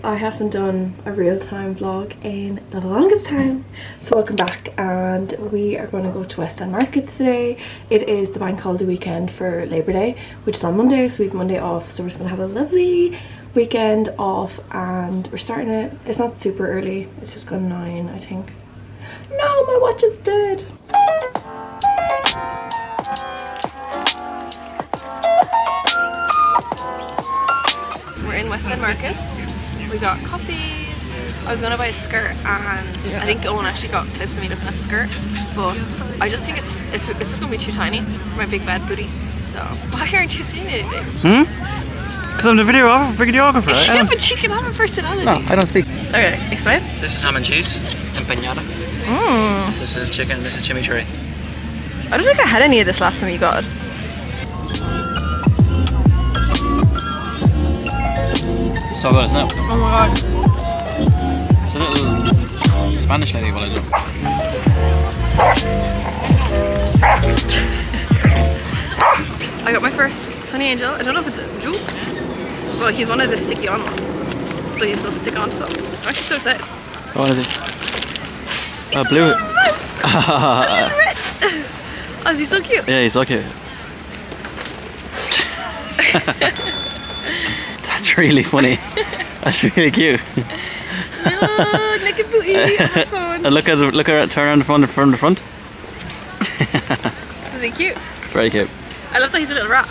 I haven't done a real-time vlog in the longest time, so welcome back, and we are going to go to West End Markets today. It is the bank holiday weekend for Labour Day, which is on Monday, so we have Monday off, so we're just going to have a lovely weekend off, and we're starting it. It's not super early, it's just gone 9 I think. No, my watch is dead. We're in West End Markets. We got coffees. I was gonna buy a skirt, and I think Owen actually got clips of me looking at the skirt, but I just think it's just gonna be too tiny for my big bad booty. So why aren't you saying anything? Because I'm the videographer. Yeah, but you can have a personality. No, I don't speak. Okay, explain. This is ham and cheese, empanada. This is chicken, this is chimichurri. I don't think I had any of this last time you got it. So good, isn't it? Oh my god. It's a little Spanish lady, what I do. I got my first Sunny Angel. I don't know if it's a juke, but he's one of the sticky on ones. So he'll stick on something. I'm actually so excited. Oh, what is he? It's oh, a blue. little mouse. A little red. Oh, is he so cute? Yeah, he's so cute. That's really funny. That's really cute. No, naked booty on my phone. And look at her turn around from the front. Is he cute? Very cute. I love that he's a little rat.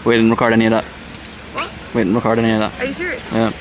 We didn't record any of that. What? We didn't record any of that. Are you serious? Yeah.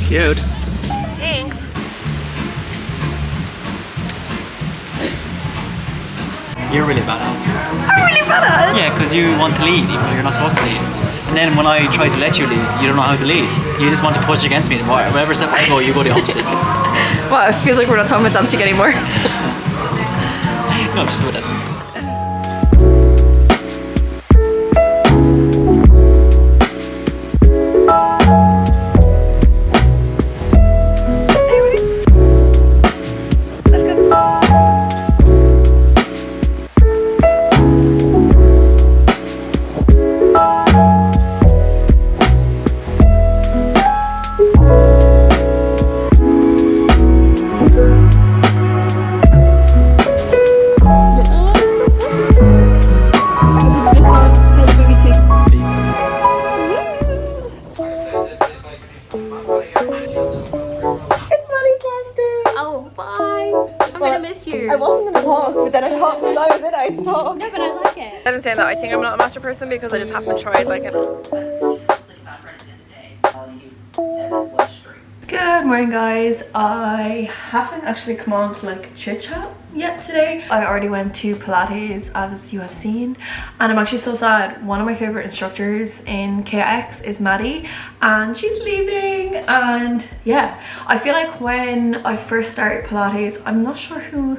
Cute. Thanks. You're really bad at it. I'm really bad at it. Yeah, because you want to lead even though you're not supposed to lead. And then when I try to let you lead, you don't know how to lead. You just want to push against me. And whatever step I go, you go the opposite. Well, it feels like we're not talking about dancing anymore. No, just about that. I wasn't going to talk, but then I thought because I was in, I had to talk. No, but I like it. I didn't say that. I think I'm not a matcha person because I just haven't tried like it. Good morning, guys. I haven't actually come on to like chit chat yet today. I already went to Pilates, as you have seen, and I'm actually so sad. One of my favorite instructors in KX is Maddie, and she's leaving. And yeah, I feel like when I first started Pilates, I'm not sure who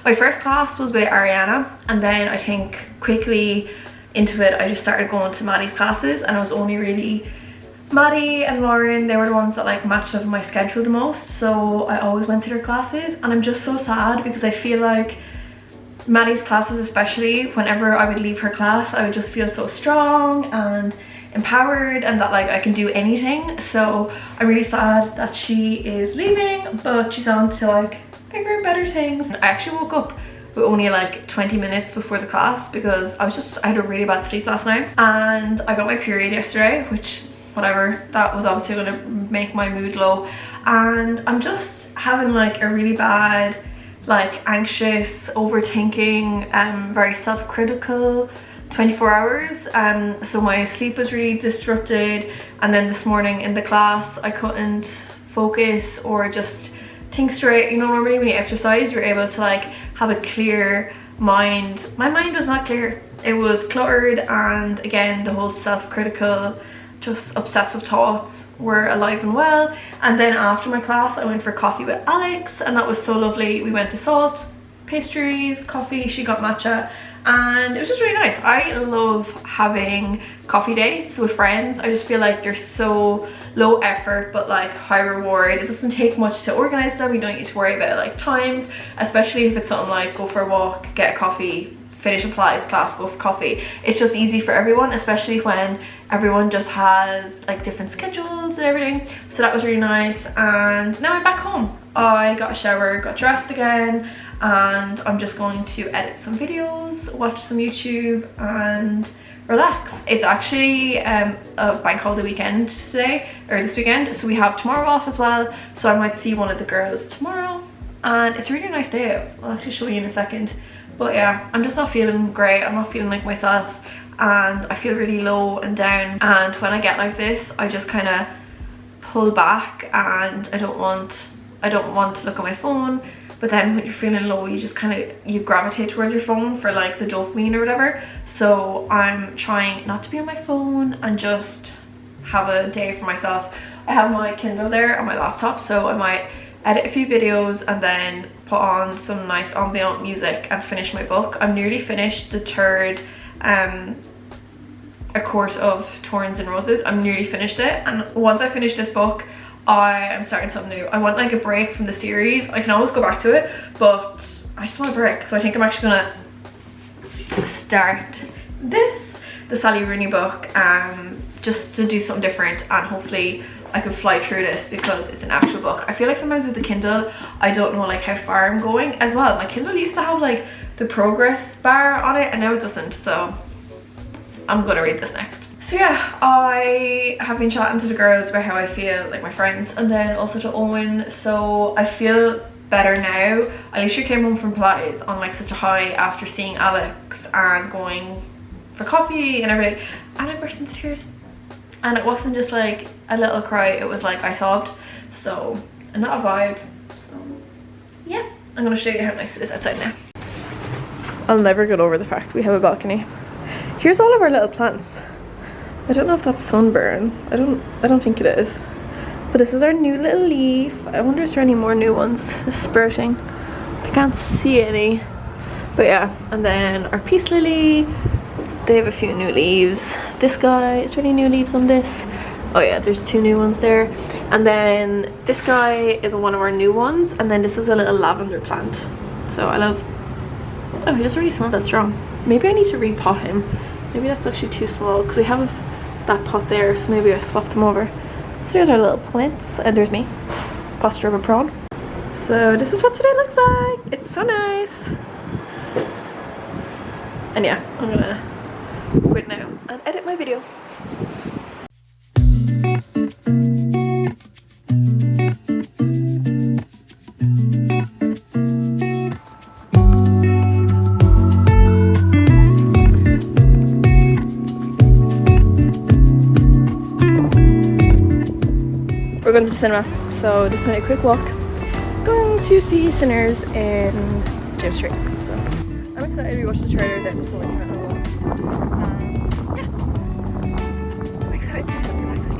my first class was with Ariana, and then I think quickly into it I just started going to Maddie's classes, and it was only really Maddie and Lauren, they were the ones that like matched up with my schedule the most, so I always went to their classes. And I'm just so sad because I feel like Maddie's classes, especially whenever I would leave her class, I would just feel so strong and empowered and that like I can do anything. So I'm really sad that she is leaving, but she's on to like bigger and better things. I actually woke up with only like 20 minutes before the class because I had a really bad sleep last night, and I got my period yesterday, which whatever, that was obviously going to make my mood low, and I'm just having like a really bad, like anxious, overthinking, very self-critical 24 hours. So my sleep was really disrupted, and then this morning in the class I couldn't focus or just think straight. You know, normally when you exercise you're able to like have a clear my mind was not clear. It was cluttered, and again the whole self-critical, just obsessive thoughts were alive and well. And then after my class I went for coffee with Alex, and that was so lovely. We went to Salt, pastries, coffee, she got matcha, and it was just really nice. I love having coffee dates with friends. I just feel like they're so low effort but like high reward. It doesn't take much to organize them. You don't need to worry about like times, especially if it's something like go for a walk, get a coffee, finish a Pilates class, go for coffee. It's just easy for everyone, especially when everyone just has like different schedules and everything. So that was really nice. And now I'm back home. I got a shower, got dressed again, and I'm just going to edit some videos, watch some YouTube, and relax. It's actually a bank holiday weekend today, or this weekend, so we have tomorrow off as well, so I might see one of the girls tomorrow, and it's a really nice day out. I'll actually show you in a second. But yeah, I'm just not feeling great. I'm not feeling like myself, and I feel really low and down, and when I get like this I just kind of pull back, and I don't want to look at my phone. But then when you're feeling low, you just you gravitate towards your phone for like the dopamine or whatever. So I'm trying not to be on my phone and just have a day for myself. I have my Kindle there on my laptop, so I might edit a few videos and then put on some nice ambient music and finish my book. I'm nearly finished the third A Court of Thorns and Roses. I'm nearly finished it, and once I finish this book I am starting something new. I want like a break from the series. I can always go back to it, but I just want a break. So I think I'm actually gonna start the Sally Rooney book, just to do something different, and hopefully I can fly through this because it's an actual book. I feel like sometimes with the Kindle I don't know like how far I'm going as well. My Kindle used to have like the progress bar on it, and now it doesn't, so I'm gonna read this next. So yeah, I have been chatting to the girls about how I feel, like my friends, and then also to Owen. So I feel better now. Alicia came home from Pilates on like such a high after seeing Alex and going for coffee and everything, and I burst into tears. And it wasn't just like a little cry, it was like I sobbed. So, not a vibe. So yeah, I'm gonna show you how nice it is outside now. I'll never get over the fact we have a balcony. Here's all of our little plants. I don't know if that's sunburn. I don't think it is. But this is our new little leaf. I wonder if there are any more new ones sprouting. I can't see any. But yeah, and then our peace lily. They have a few new leaves. This guy, is there any new leaves on this? Oh yeah, there's 2 new ones there. And then this guy is one of our new ones. And then this is a little lavender plant. So I love, oh, he doesn't really smell that strong. Maybe I need to repot him. Maybe that's actually too small because we have that pot there, so maybe I swap them over. So there's our little plants, and there's me, posture of a prawn. So this is what today looks like. It's so nice. And yeah, I'm gonna quit now and edit my video. We're going to the cinema, so just a quick walk. Going to see Sinners in James Street. So I'm excited. We watched the trailer then before we came out on the walk. Yeah, I'm excited to do something relaxing.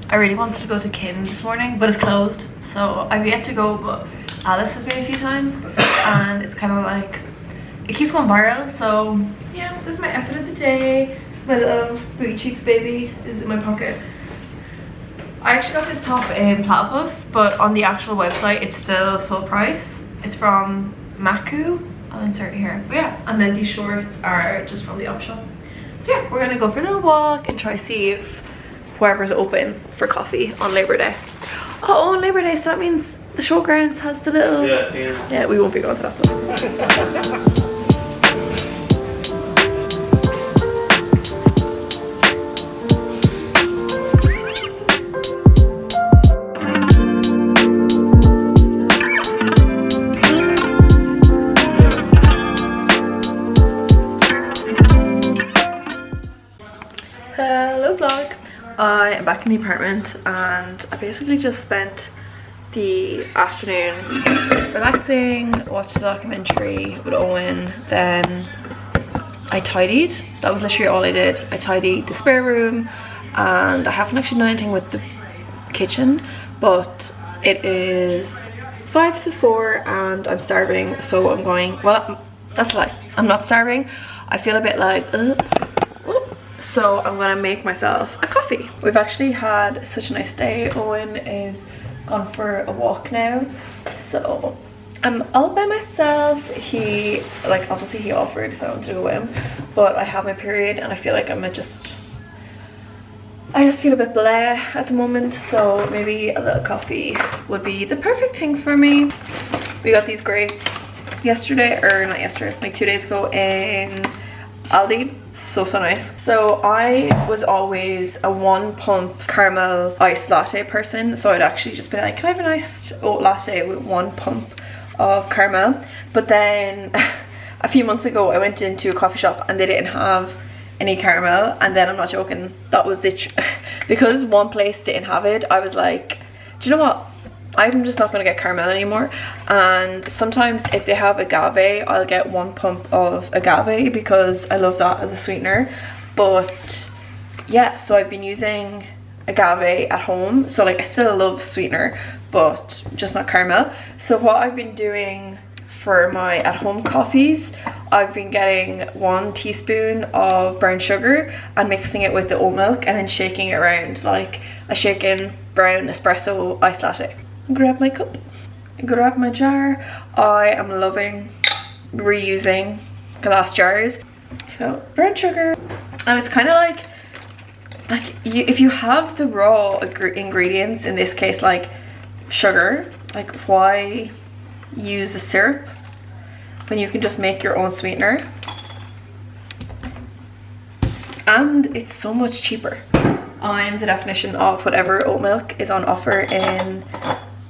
I really wanted to go to Kin this morning, but it's closed, so I've yet to go. But Alice has been a few times, and it's kind of like it keeps going viral. So yeah, this is my outfit of the day. My little booty cheeks baby is in my pocket. I actually got this top in Platypus, but on the actual website it's still full price. It's from Maku. I'll insert it here. But yeah, and then these shorts are just from the op shop. So yeah, we're gonna go for a little walk and try to see if wherever's open for coffee on Labor Day. Oh, on Labor Day, so that means the showgrounds has the little... Yeah, we won't be going to that though. in the apartment, and I basically just spent the afternoon relaxing, watched a documentary with Owen, then I tidied. That was literally all I did. I tidied the spare room, and I haven't actually done anything with the kitchen, but it is 5 to 4 and I'm starving, so I'm going, well, that's a lie, I'm not starving. I feel a bit like so I'm gonna make myself a coffee. We've actually had such a nice day. Owen is gone for a walk now, so I'm all by myself. He, like, obviously he offered if I wanted to go with him, but I have my period and I feel like I just feel a bit bleh at the moment, so maybe a little coffee would be the perfect thing for me. We got these grapes yesterday, or not yesterday, like 2 days ago in Aldi. So nice. So I was always a 1 pump caramel iced latte person, so I'd actually just be like, can I have an iced oat latte with 1 pump of caramel? But then a few months ago I went into a coffee shop and they didn't have any caramel, and then I'm not joking, that was it. Because one place didn't have it, I was like, do you know what, I'm just not going to get caramel anymore. And sometimes if they have agave, I'll get 1 pump of agave because I love that as a sweetener. But yeah, so I've been using agave at home, so like I still love sweetener but just not caramel. So what I've been doing for my at-home coffees, I've been getting 1 teaspoon of brown sugar and mixing it with the oat milk and then shaking it around like a shaken brown espresso iced latte. Grab my cup, grab my jar. I am loving reusing glass jars. So brown sugar, and it's kind of like if you have the raw ingredients, in this case like sugar, like why use a syrup when you can just make your own sweetener? And it's so much cheaper. I'm the definition of whatever oat milk is on offer in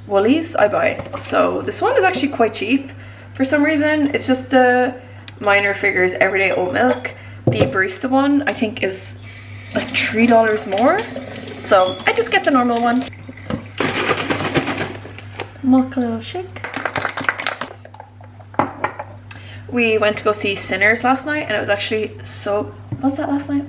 Woolies, I buy. So this one is actually quite cheap for some reason. It's just the minor figures everyday oat milk. The barista one I think is like $3 more, so I just get the normal one. Milk a little shake. We went to go see Sinners last night and it was actually so, was that last night?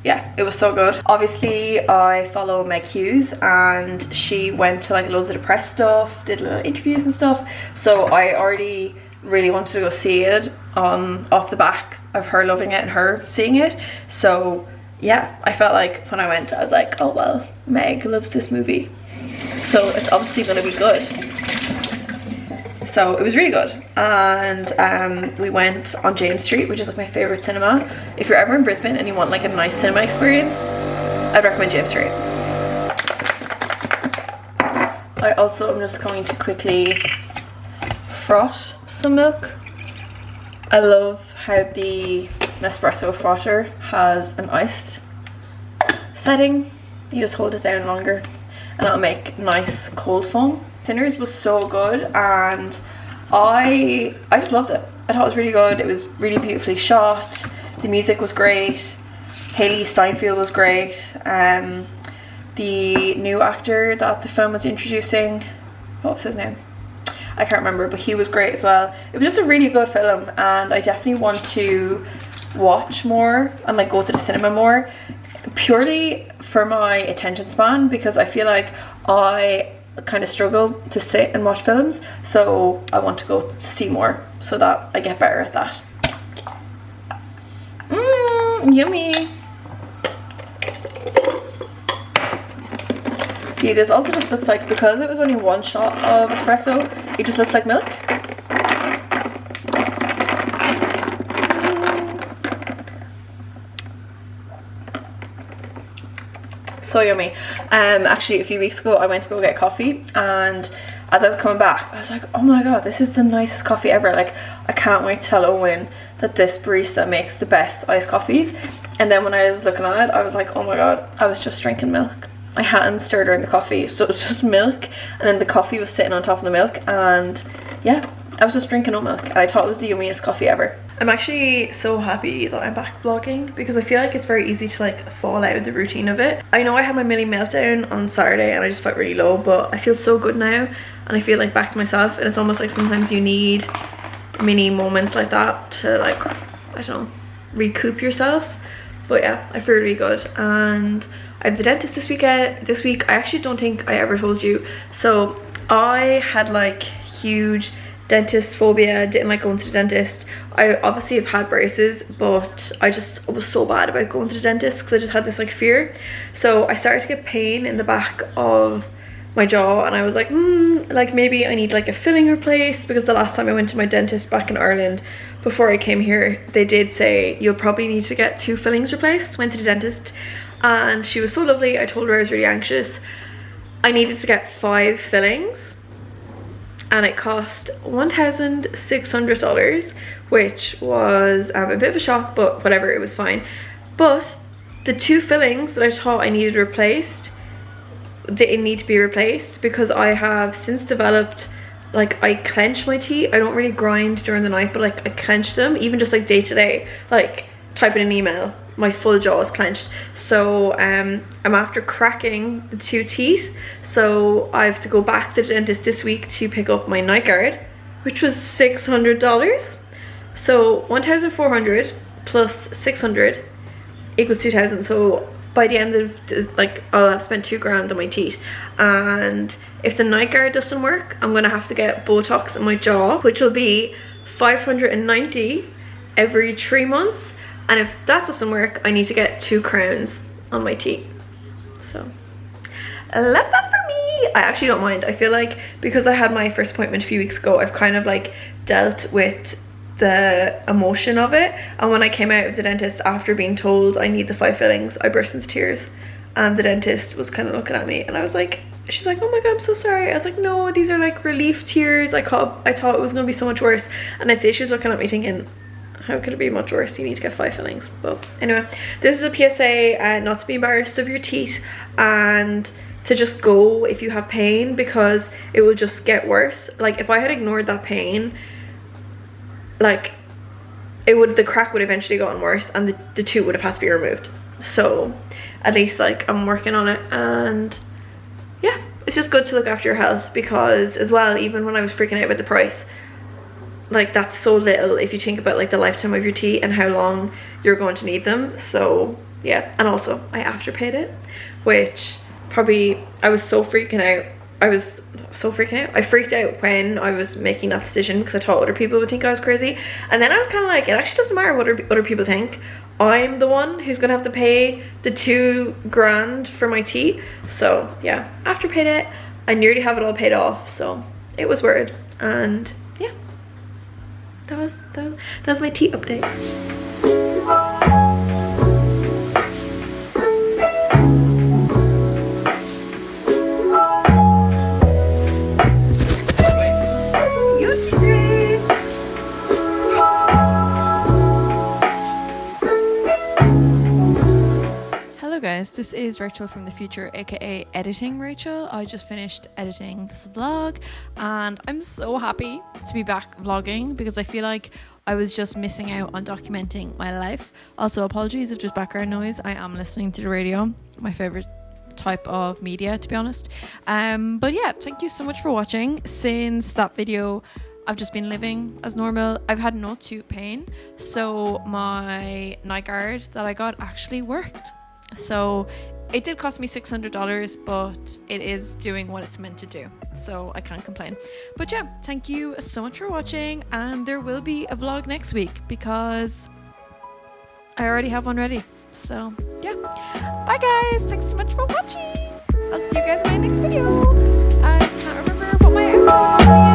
Yeah, it was so good. Obviously I follow Meg Hughes and she went to like loads of the press stuff, did little interviews and stuff, so I already really wanted to go see it off the back of her loving it and her seeing it. So yeah, I felt like when I went I was like, oh well, Meg loves this movie, so it's obviously going to be good. So it was really good. And we went on James Street, which is like my favorite cinema. If you're ever in Brisbane and you want like a nice cinema experience, I'd recommend James Street. I also am just going to quickly froth some milk. I love how the Nespresso frother has an iced setting. You just hold it down longer and it'll make nice cold foam. Sinners was so good and I just loved it. I thought it was really good. It was really beautifully shot. The music was great. Hayley Steinfeld was great. The new actor that the film was introducing, what was his name? I can't remember, but he was great as well. It was just a really good film and I definitely want to watch more and like go to the cinema more, purely for my attention span, because I feel like I kind of struggle to sit and watch films, so I want to go to see more so that I get better at that. Yummy. See, this also just looks like, because it was only 1 shot of espresso, it just looks like milk. So yummy. Actually a few weeks ago I went to go get coffee, and as I was coming back I was like, oh my god, this is the nicest coffee ever. Like I can't wait to tell Owen that this barista makes the best iced coffees. And then when I was looking at it I was like, oh my god, I was just drinking milk. I hadn't stirred around the coffee, so it was just milk, and then the coffee was sitting on top of the milk, and yeah, I was just drinking oat milk and I thought it was the yummiest coffee ever. I'm actually so happy that I'm back vlogging because I feel like it's very easy to like fall out of the routine of it. I know I had my mini meltdown on Saturday and I just felt really low, but I feel so good now and I feel like back to myself, and it's almost like sometimes you need mini moments like that to like, I don't know, recoup yourself. But yeah, I feel really good. And I have the dentist this week. I actually don't think I ever told you. So I had like huge dentist phobia, didn't like going to the dentist. I obviously have had braces, but I was so bad about going to the dentist because I just had this like fear. So I started to get pain in the back of my jaw, and I was like, like maybe I need like a filling replaced, because the last time I went to my dentist back in Ireland before I came here, they did say you'll probably need to get 2 fillings replaced. Went to the dentist and she was so lovely. I told her I was really anxious. I needed to get 5 fillings and it cost $1,600, which was a bit of a shock, but whatever, it was fine. But the 2 fillings that I thought I needed replaced didn't need to be replaced, because I have since developed, like, I clench my teeth. I don't really grind during the night, but like I clench them, even just like day to day, like typing an email, my full jaw is clenched. So I'm after cracking the 2 teeth, so I have to go back to the dentist this week to pick up my night guard, which was $600. So 1,400 plus 600 equals 2,000. So by the end of like, I'll have spent $2,000 on my teeth. And if the night guard doesn't work, I'm gonna have to get Botox in my jaw, which will be $590 every 3 months. And if that doesn't work, I need to get 2 crowns on my teeth. So I love that for me. I actually don't mind. I feel like because I had my first appointment a few weeks ago, I've kind of like dealt with the emotion of it. And when I came out of the dentist after being told I need the 5 fillings, I burst into tears. And the dentist was kind of looking at me and I was like, she's like, oh my god, I'm so sorry. I was like, no, these are like relief tears. I thought it was gonna be so much worse. And I'd say she was looking at me thinking, how could it be much worse? You need to get 5 fillings. But anyway, this is a PSA, not to be embarrassed of your teeth and to just go if you have pain, because it will just get worse. Like if I had ignored that pain, like the crack would eventually gotten worse and the tooth would have had to be removed. So at least like I'm working on it, and yeah, it's just good to look after your health, because as well, even when I was freaking out about the price, like that's so little if you think about like the lifetime of your teeth and how long you're going to need them. So yeah, and also I afterpaid it, which probably I was so freaking out. I freaked out when I was making that decision because I thought other people would think I was crazy, and then I was kind of like, it actually doesn't matter what other people think. I'm the one who's gonna have to pay the $2,000 for my teeth. So yeah, afterpaid it. I nearly have it all paid off, so it was worth it. And yeah, that was my tea update. This is Rachel from the future, aka editing Rachel. I just finished editing this vlog and I'm so happy to be back vlogging, because I feel like I was just missing out on documenting my life. Also, apologies if there's background noise. I am listening to the radio, my favorite type of media, to be honest. But yeah, thank you so much for watching. Since that video, I've just been living as normal. I've had no tooth pain, so my night guard that I got actually worked. So it did cost me $600, but it is doing what it's meant to do, so I can't complain. But yeah, thank you so much for watching, and there will be a vlog next week because I already have one ready. So yeah, bye guys, thanks so much for watching. I'll see you guys in my next video. I can't remember what my outro is.